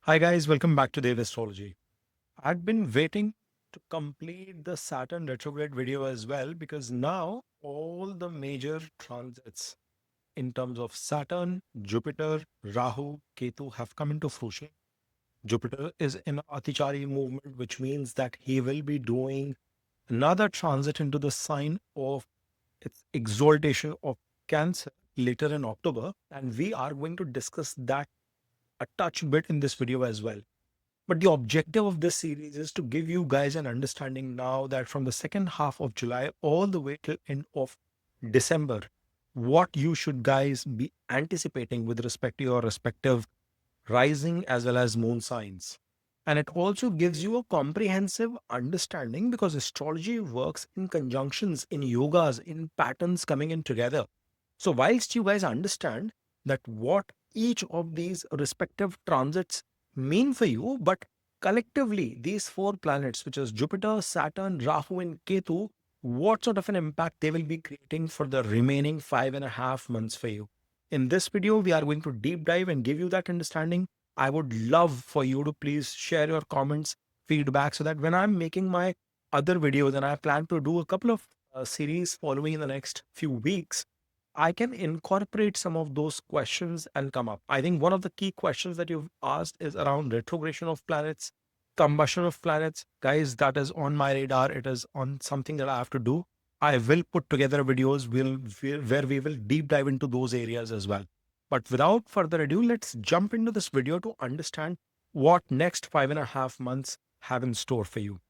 Hi guys, welcome back to Dev Astrology. I've been waiting to complete the Saturn retrograde video as well because now all the major transits in terms of Saturn, Jupiter, Rahu, Ketu have come into fruition. Jupiter is in Atichari movement, which means that he will be doing another transit into the sign of its exaltation of Cancer later in October, and we are going to discuss that a touch bit in this video as well. But the objective of this series is to give you guys an understanding now that from the second half of July all the way till end of December, what you should guys be anticipating with respect to your respective rising as well as moon signs. And it also gives you a comprehensive understanding because astrology works in conjunctions, in yogas, in patterns coming in together. So, whilst you guys understand that what each of these respective transits mean for you, but collectively, these four planets, which is Jupiter, Saturn, Rahu, and Ketu, what sort of an impact they will be creating for the remaining 5.5 months for you. In this video, we are going to deep dive and give you that understanding. I would love for you to please share your comments, feedback, so that when I'm making my other videos, and I plan to do a couple of series following in the next few weeks, I can incorporate some of those questions and come up. I think one of the key questions that you've asked is around retrogression of planets, combustion of planets. Guys, that is on my radar. It is on something that I have to do. I will put together videos where we will deep dive into those areas as well. But without further ado, let's jump into this video to understand what next 5.5 months have in store for you.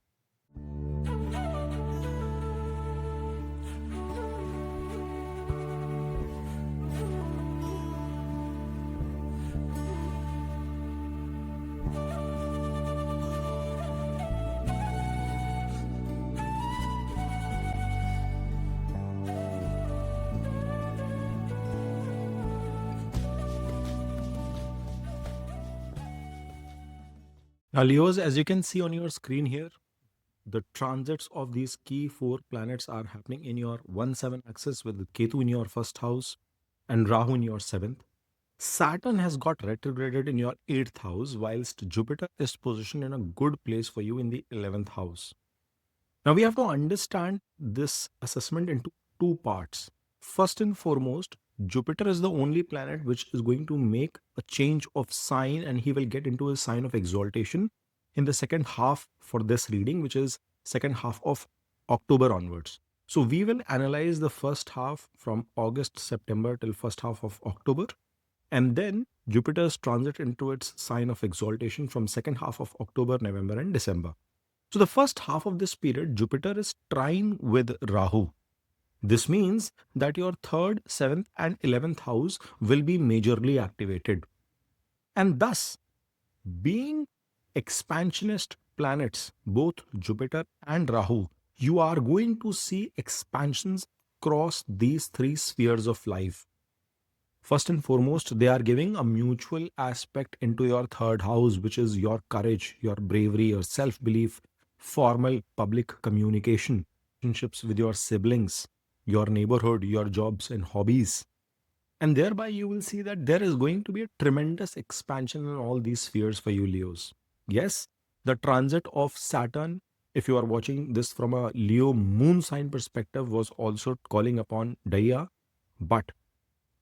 Now, Leos, as you can see on your screen here, the transits of these key four planets are happening in your 1-7 axis with Ketu in your first house and Rahu in your seventh. Saturn has got retrograded in your 8th house, whilst Jupiter is positioned in a good place for you in the 11th house. Now, we have to understand this assessment into two parts. First and foremost, Jupiter is the only planet which is going to make a change of sign, and he will get into a sign of exaltation in the second half for this reading, which is second half of October onwards. So we will analyze the first half from August, September till first half of October, and then Jupiter's transit into its sign of exaltation from second half of October, November, and December. So the first half of this period, Jupiter is trine with Rahu. This means that your third, seventh, and 11th house will be majorly activated. And thus, being expansionist planets, both Jupiter and Rahu, you are going to see expansions across these three spheres of life. First and foremost, they are giving a mutual aspect into your third house, which is your courage, your bravery, your self belief, formal public communication, relationships with your siblings, your neighborhood, your jobs and hobbies. And thereby, you will see that there is going to be a tremendous expansion in all these spheres for you, Leos. Yes, the transit of Saturn, if you are watching this from a Leo moon sign perspective, was also calling upon Daya, but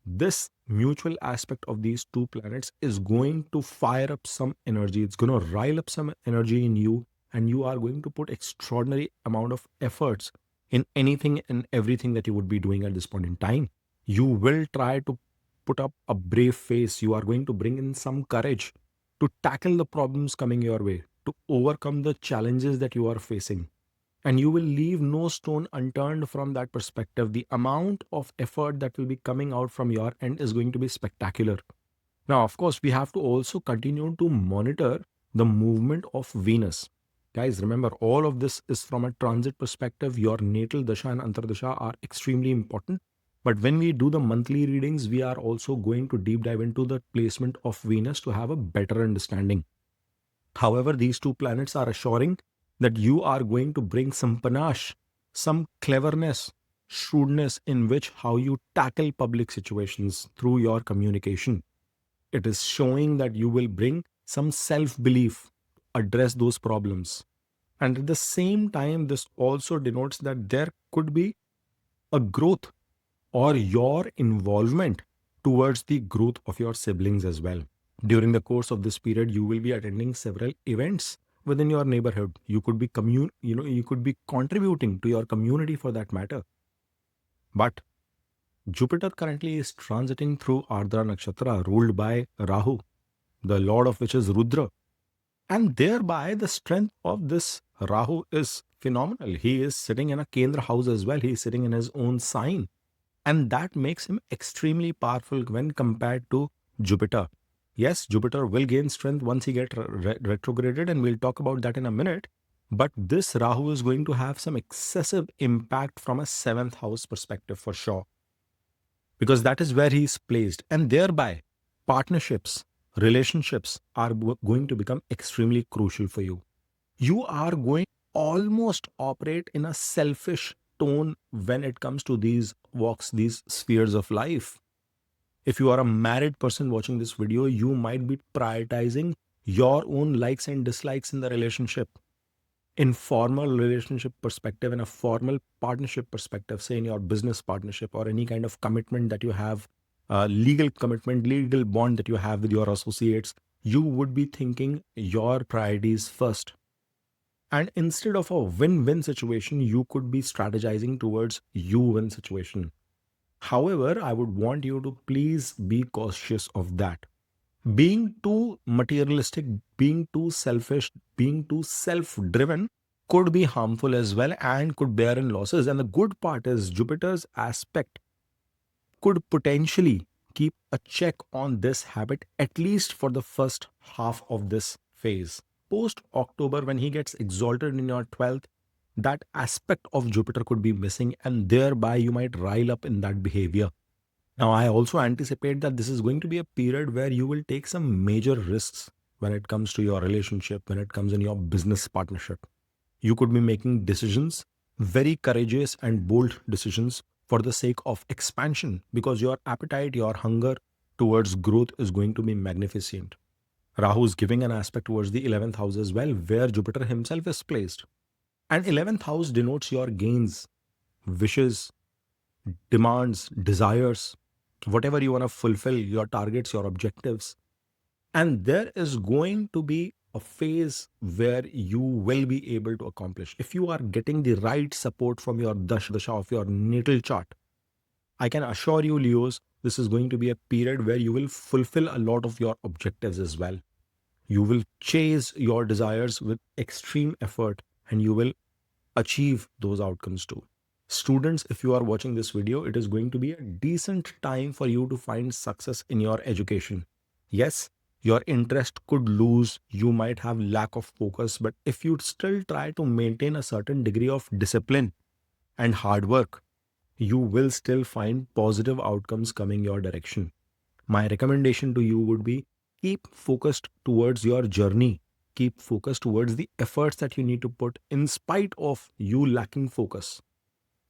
this mutual aspect of these two planets is going to fire up some energy. It's going to rile up some energy in you, and you are going to put extraordinary amount of efforts in anything and everything that you would be doing at this point in time. You will try to put up a brave face. You are going to bring in some courage to tackle the problems coming your way, to overcome the challenges that you are facing, and you will leave no stone unturned from that perspective. The amount of effort that will be coming out from your end is going to be spectacular. Now, of course, we have to also continue to monitor the movement of Venus. Guys, remember, all of this is from a transit perspective. Your natal dasha and antardasha are extremely important. But when we do the monthly readings, we are also going to deep dive into the placement of Venus to have a better understanding. However, these two planets are assuring that you are going to bring some panache, some cleverness, shrewdness in which how you tackle public situations through your communication. It is showing that you will bring some self belief, address those problems. And at the same time, this also denotes that there could be a growth or your involvement towards the growth of your siblings as well. During the course of this period, you will be attending several events within your neighborhood. You could be you could be contributing to your community for that matter. But Jupiter currently is transiting through Ardra Nakshatra, ruled by Rahu, the lord of which is Rudra. And thereby, the strength of this Rahu is phenomenal. He is sitting in a Kendra house as well. He is sitting in his own sign. And that makes him extremely powerful when compared to Jupiter. Yes, Jupiter will gain strength once he gets retrograded, and we'll talk about that in a minute. But this Rahu is going to have some excessive impact from a seventh house perspective for sure, because that is where he is placed. And thereby, partnerships, relationships are going to become extremely crucial for you. You are going almost operate in a selfish tone when it comes to these walks, these spheres of life. If you are a married person watching this video, you might be prioritizing your own likes and dislikes in the relationship. In formal relationship perspective, in a formal partnership perspective, say in your business partnership or any kind of commitment that you have, legal commitment, legal bond that you have with your associates, you would be thinking your priorities first. And instead of a win-win situation, you could be strategizing towards you-win situation. However, I would want you to please be cautious of that. Being too materialistic, being too selfish, being too self-driven could be harmful as well and could bear in losses. And the good part is Jupiter's aspect could potentially keep a check on this habit at least for the first half of this phase. Post October, when he gets exalted in your 12th, that aspect of Jupiter could be missing, and thereby you might rile up in that behavior. Now, I also anticipate that this is going to be a period where you will take some major risks when it comes to your relationship, when it comes in your business partnership. You could be making decisions, very courageous and bold decisions for the sake of expansion, because your appetite, your hunger towards growth is going to be magnificent. Rahu is giving an aspect towards the 11th house as well, where Jupiter himself is placed. And 11th house denotes your gains, wishes, demands, desires, whatever you want to fulfill, your targets, your objectives. And there is going to be a phase where you will be able to accomplish. If you are getting the right support from your dasha of your natal chart, I can assure you, Leos, this is going to be a period where you will fulfill a lot of your objectives as well. You will chase your desires with extreme effort and you will achieve those outcomes too. Students, if you are watching this video, it is going to be a decent time for you to find success in your education. Yes, your interest could lose, you might have lack of focus, but if you still try to maintain a certain degree of discipline and hard work, you will still find positive outcomes coming your direction. My recommendation to you would be keep focused towards your journey. Keep focused towards the efforts that you need to put in spite of you lacking focus.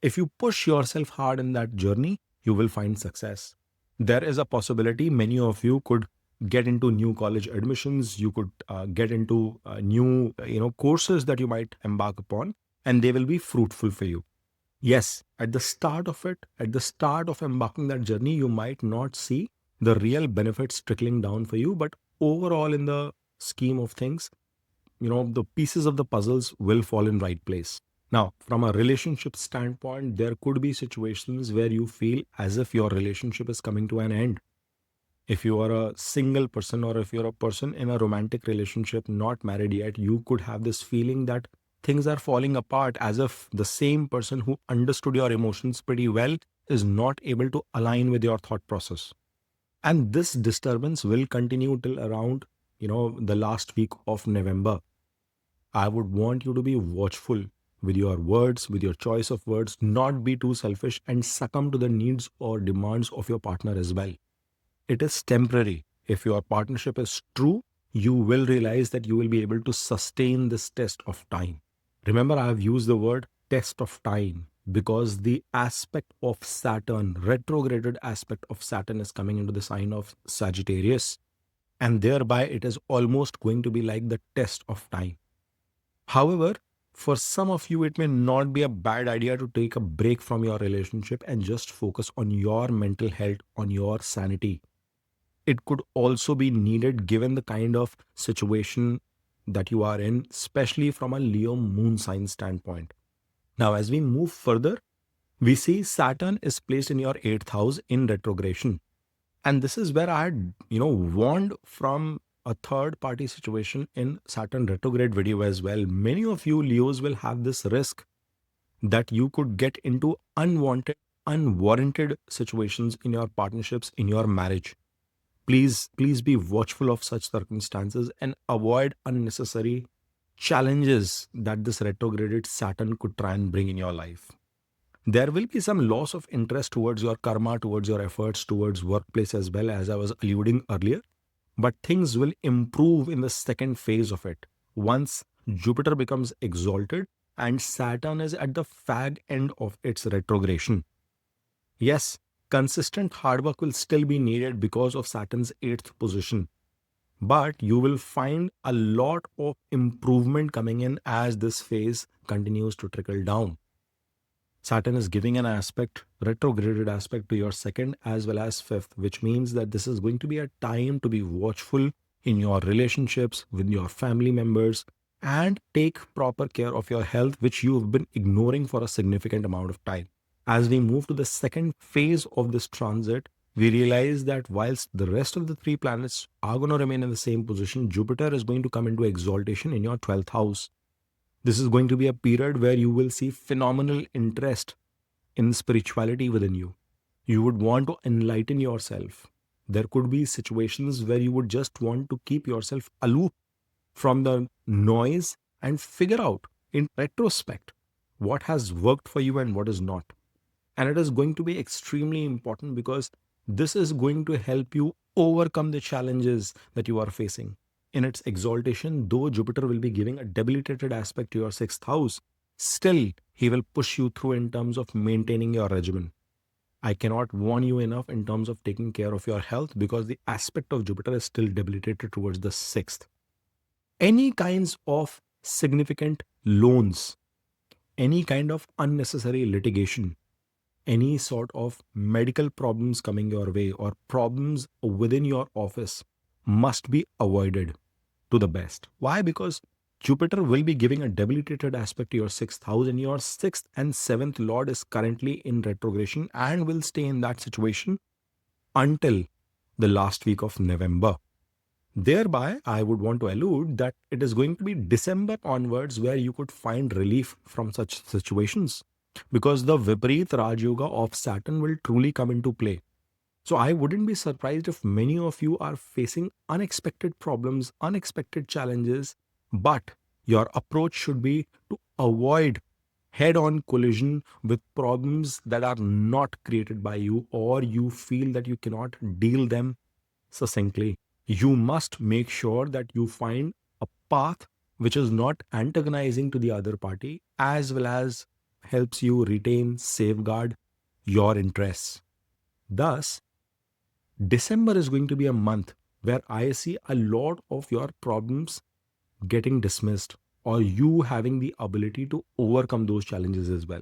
If you push yourself hard in that journey, you will find success. There is a possibility many of you could get into new college admissions, you could get into new courses that you might embark upon, and they will be fruitful for you. Yes, at the start of it, at the start of embarking that journey, you might not see the real benefits trickling down for you, but overall in the scheme of things, the pieces of the puzzles will fall in right place. Now, from a relationship standpoint, there could be situations where you feel as if your relationship is coming to an end. If you are a single person or if you're a person in a romantic relationship, not married yet, you could have this feeling that things are falling apart, as if the same person who understood your emotions pretty well is not able to align with your thought process. And this disturbance will continue till around, the last week of November. I would want you to be watchful with your words, with your choice of words, not be too selfish and succumb to the needs or demands of your partner as well. It is temporary. If your partnership is true, you will realize that you will be able to sustain this test of time. Remember, I have used the word test of time because the aspect of Saturn, retrograded aspect of Saturn, is coming into the sign of Sagittarius. and thereby it is almost going to be like the test of time. However, for some of you, it may not be a bad idea to take a break from your relationship and just focus on your mental health, on your sanity. It could also be needed given the kind of situation that you are in, especially from a Leo moon sign standpoint. Now, as we move further, we see Saturn is placed in your eighth house in retrogression. And this is where I had, warned from a third party situation in Saturn retrograde video as well. Many of you Leos will have this risk that you could get into unwanted, unwarranted situations in your partnerships, in your marriage. Please be watchful of such circumstances and avoid unnecessary challenges that this retrograded Saturn could try and bring in your life. There will be some loss of interest towards your karma, towards your efforts, towards workplace as well, as I was alluding earlier. But things will improve in the second phase of it. Once Jupiter becomes exalted and Saturn is at the fag end of its retrogression. Yes, consistent hard work will still be needed because of Saturn's eighth position. But you will find a lot of improvement coming in as this phase continues to trickle down. Saturn is giving an aspect, retrograded aspect to your second as well as fifth, which means that this is going to be a time to be watchful in your relationships with your family members and take proper care of your health, which you've been ignoring for a significant amount of time. As we move to the second phase of this transit, we realize that whilst the rest of the three planets are going to remain in the same position, Jupiter is going to come into exaltation in your 12th house. This is going to be a period where you will see phenomenal interest in spirituality within you. You would want to enlighten yourself. There could be situations where you would just want to keep yourself aloof from the noise and figure out in retrospect what has worked for you and what is not. And it is going to be extremely important because this is going to help you overcome the challenges that you are facing. In its exaltation, though Jupiter will be giving a debilitated aspect to your sixth house, still he will push you through in terms of maintaining your regimen. I cannot warn you enough in terms of taking care of your health because the aspect of Jupiter is still debilitated towards the sixth. Any kinds of significant loans, any kind of unnecessary litigation, any sort of medical problems coming your way or problems within your office must be avoided to the best. Why? Because Jupiter will be giving a debilitated aspect to your sixth house, and your sixth and seventh lord is currently in retrogression and will stay in that situation until the last week of November. Thereby, I would want to allude that it is going to be December onwards where you could find relief from such situations because the Viparit Raj Yoga of Saturn will truly come into play. So I wouldn't be surprised if many of you are facing unexpected problems, unexpected challenges, but your approach should be to avoid head-on collision with problems that are not created by you or you feel that you cannot deal them succinctly. You must make sure that you find a path which is not antagonizing to the other party as well as helps you retain, safeguard your interests. Thus, December is going to be a month where I see a lot of your problems getting dismissed or you having the ability to overcome those challenges as well.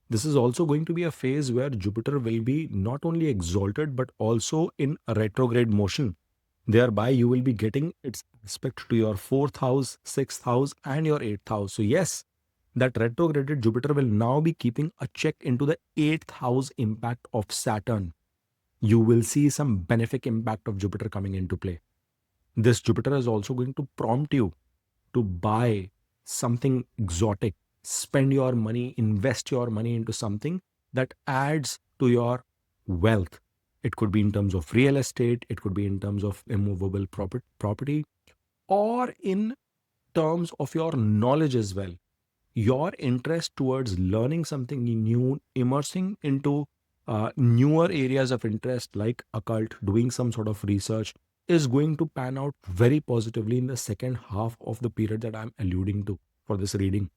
This is also going to be a phase where Jupiter will be not only exalted but also in a retrograde motion. Thereby, you will be getting its aspect to your fourth house, sixth house, and your eighth house. So, yes, that retrograded Jupiter will now be keeping a check into the eighth house impact of Saturn. You will see some benefic impact of Jupiter coming into play. This Jupiter is also going to prompt you to buy something exotic, spend your money, invest your money into something that adds to your wealth. It could be in terms of real estate, it could be in terms of immovable property, or in terms of your knowledge as well. Your interest towards learning something new, immersing into newer areas of interest like occult, doing some sort of research is going to pan out very positively in the second half of the period that I'm alluding to for this reading.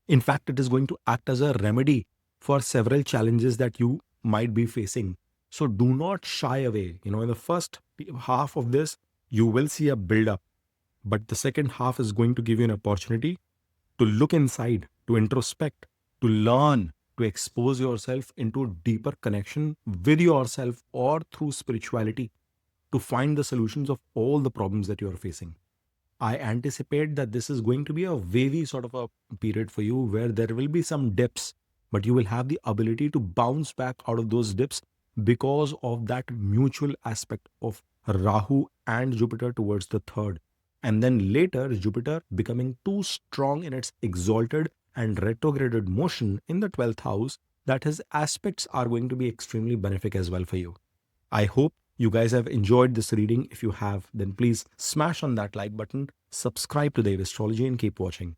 In fact, it is going to act as a remedy for several challenges that you might be facing. So do not shy away. In the first half of this, You will see a build up, but the second half is going to give you an opportunity to look inside, to introspect, to learn, to expose yourself into deeper connection with yourself or through spirituality to find the solutions of all the problems that you are facing. I anticipate that this is going to be a wavy sort of a period for you where there will be some dips, but you will have the ability to bounce back out of those dips because of that mutual aspect of Rahu and Jupiter towards the third. And then later, Jupiter becoming too strong in its exalted and retrograded motion in the 12th house, that his aspects are going to be extremely benefic as well for you. I hope you guys have enjoyed this reading. If you have, then please smash on that like button, subscribe to Dave Astrology, and keep watching.